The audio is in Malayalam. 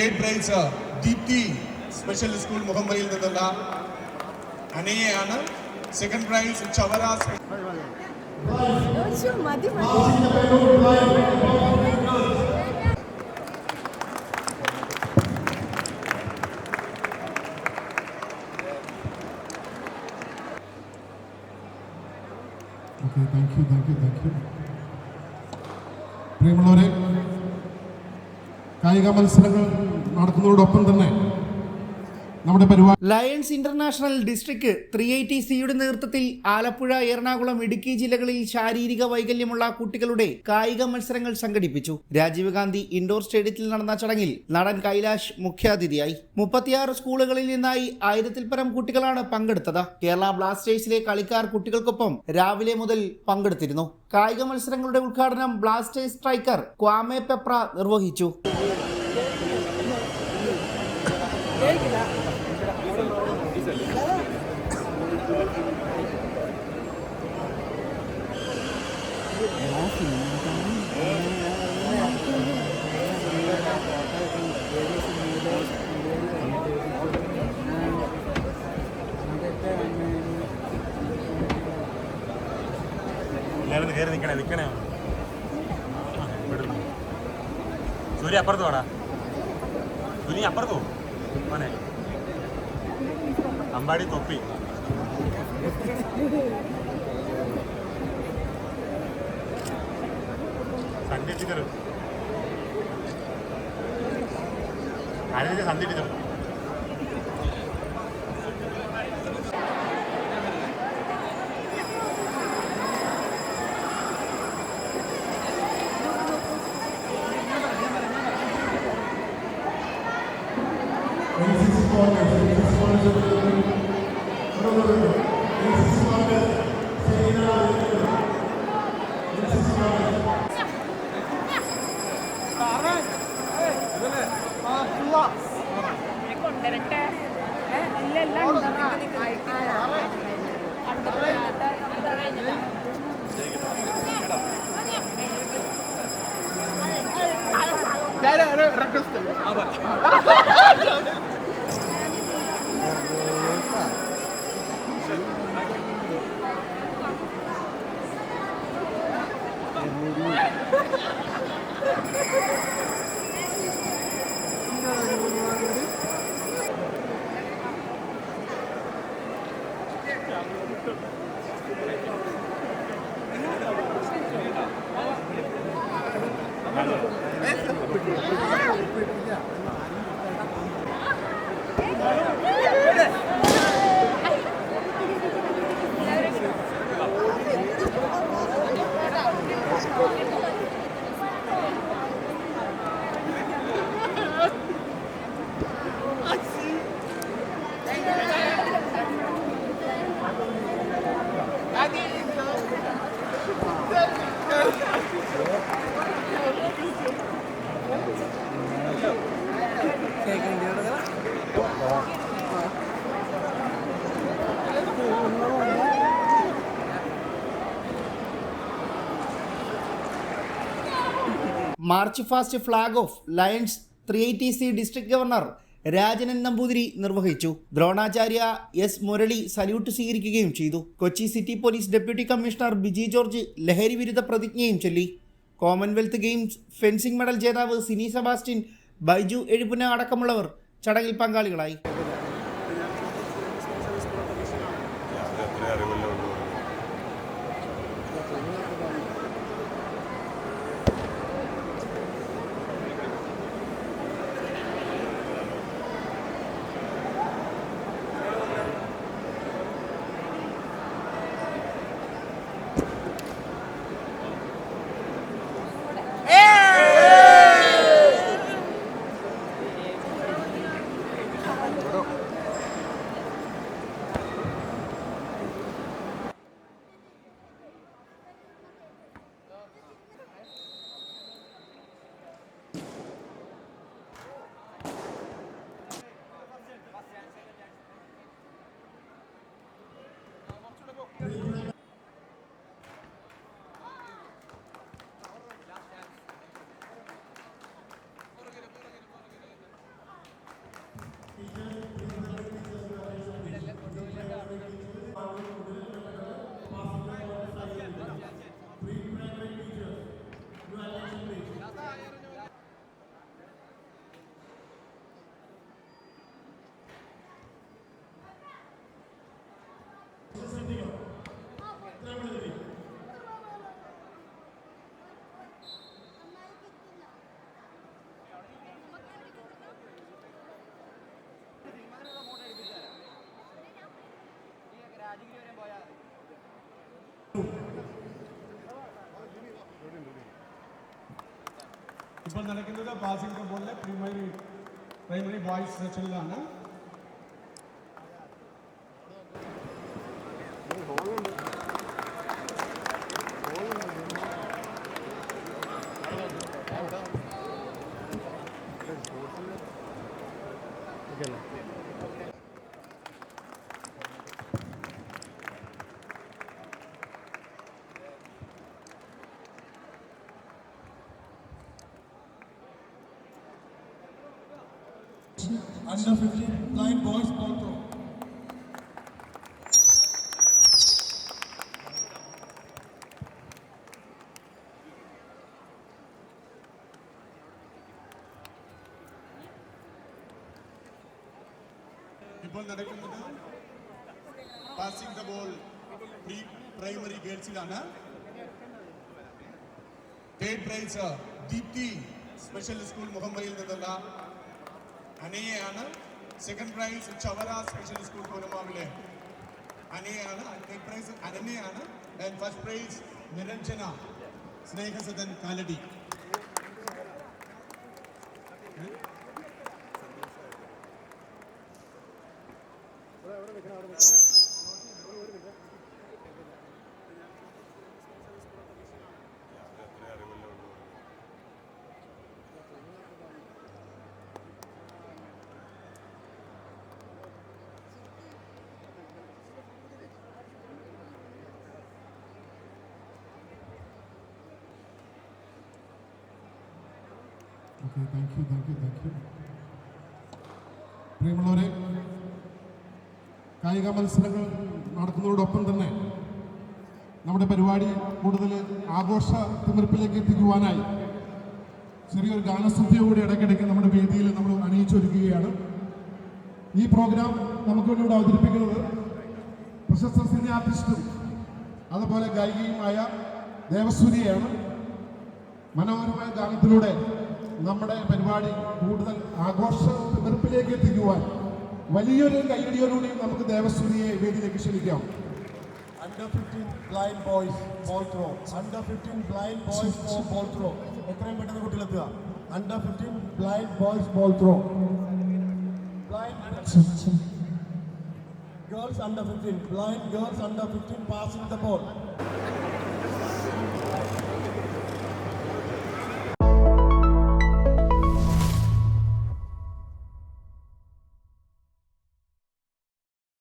Great prize Deepthi special school മുഹമ്മയിൽ നിന്നുള്ള അനയാണ്. Second prize Chavara. Thank you. പ്രിയമുള്ളവരെ, കായിക മത്സരങ്ങൾ നടക്കുന്നതോടൊപ്പം തന്നെ നമ്മുടെ പരിപാടി ലയൺസ് ഇന്റർനാഷണൽ ഡിസ്ട്രിക്ട് 380സിയുടെ നേതൃത്വത്തിൽ ആലപ്പുഴ, എറണാകുളം, ഇടുക്കി ജില്ലകളിൽ ശാരീരിക വൈകല്യമുള്ള കുട്ടികളുടെ കായിക മത്സരങ്ങൾ സംഘടിപ്പിച്ചു. രാജീവ് ഗാന്ധി ഇൻഡോർ സ്റ്റേഡിയത്തിൽ നടന്ന ചടങ്ങിൽ നടൻ കൈലാഷ് മുഖ്യാതിഥിയായി. 36 സ്കൂളുകളിൽ നിന്നായി 1000-ൽ പരം കുട്ടികളാണ് പങ്കെടുത്തത്. കേരള ബ്ലാസ്റ്റേഴ്സിലെ കളിക്കാർ കുട്ടികൾക്കൊപ്പം രാവിലെ മുതൽ പങ്കെടുത്തിരുന്നു. കായിക മത്സരങ്ങളുടെ ഉദ്ഘാടനം ബ്ലാസ്റ്റേഴ്സ് സ്ട്രൈക്കർ ക്വാമെ പെപ്ര നിർവഹിച്ചു. എല്ലാവരും കയറി നിൽക്കണേ സൂര്യ അപ്പുറത്ത് വേടാ. സൂര്യ അപ്പുറത്ത് പോകും മോനെ. അമ്പാടി തൊപ്പി. സൺഡേ ടീച്ചർ ആരെങ്കിലും Sunday teacher march fast flag off Lions 380സി ഡിസ്ട്രിക്ട് ഗവർണർ രാജനൻ നമ്പൂതിരി നിർവഹിച്ചു. ദ്രോണാചാര്യ എസ് മുരളി സല്യൂട്ട് സ്വീകരിക്കുകയും ചെയ്തു. Kochi city police deputy commissioner Biji George ലഹരി വിരുദ്ധ പ്രതിജ്ഞയും ചൊല്ലി. കോമൺവെൽത്ത് ഗെയിംസ് ഫെൻസിംഗ് മെഡൽ ജേതാവ് സിനി സെബാസ്റ്റ്യൻ, ബൈജു എഴുപുന അടക്കമുള്ളവർ ചടങ്ങിൽ പങ്കാളികളായി. ഇപ്പോൾ നടക്കുന്നത് പാസിംഗ് ദ ബോളിലെ പ്രൈമറി ബോയ്സ് സെക്ഷനിലാണ്. Under 15 blind boys ball throw. ഇപ്പോൾ നടക്കുന്നത് പാസിംഗ് ദ ബോൾ പ്രൈമറി ഗേൾസിലാണ്. Third prize Deepthi special school മുഹമ്മയിൽ നിന്നുള്ള അനയെയാണ്. Second prize Chavara special school കൊലമാവിലെ അനയാണ്. തേർഡ് പ്രൈസ് അനന്യയാണ്. And first prize Niranjana Snehasadan Kalady. Okay, thank you. പ്രിയമുള്ളവരെ, കായിക മത്സരങ്ങൾ നടക്കുന്നതോടൊപ്പം തന്നെ നമ്മുടെ പരിപാടി കൂടുതൽ ആഘോഷ തിമിർപ്പിലേക്ക് എത്തിക്കുവാനായി ചെറിയൊരു ഗാനസന്ധ്യയോടെ ഇടയ്ക്കിടയ്ക്ക് നമ്മുടെ വേദിയിൽ നമ്മൾ അണിയിച്ചൊരുക്കുകയാണ്. ഈ പ്രോഗ്രാം നമുക്ക് വേണ്ടി ഇവിടെ അവതരിപ്പിക്കുന്നത് പ്രശസ്ത സിനി ആർട്ടിസ്റ്റും അതുപോലെ ഗായികയുമായ ദേവസൂര്യയാണ്. മനോഹരമായ ഗാനത്തിലൂടെ നമ്മുടെ പരിപാടി കൂടുതൽ ആഘോഷ തിമിർപ്പിലേക്ക് എത്തിക്കുവാൻ വലിയൊരു കൈയടിയോടുകൂടി നമുക്ക് ദേവസൂര്യയെ വേദിയിലേക്ക് ക്ഷണിക്കാം. Under 15 blind boys ball throw. Under 15 blind boys ball throw. എത്രയും പെട്ടെന്ന് കുട്ടികളെത്തുക. Under 15 blind boys ball throw. Blind girls under 15. Blind girls under 15 passing the ball.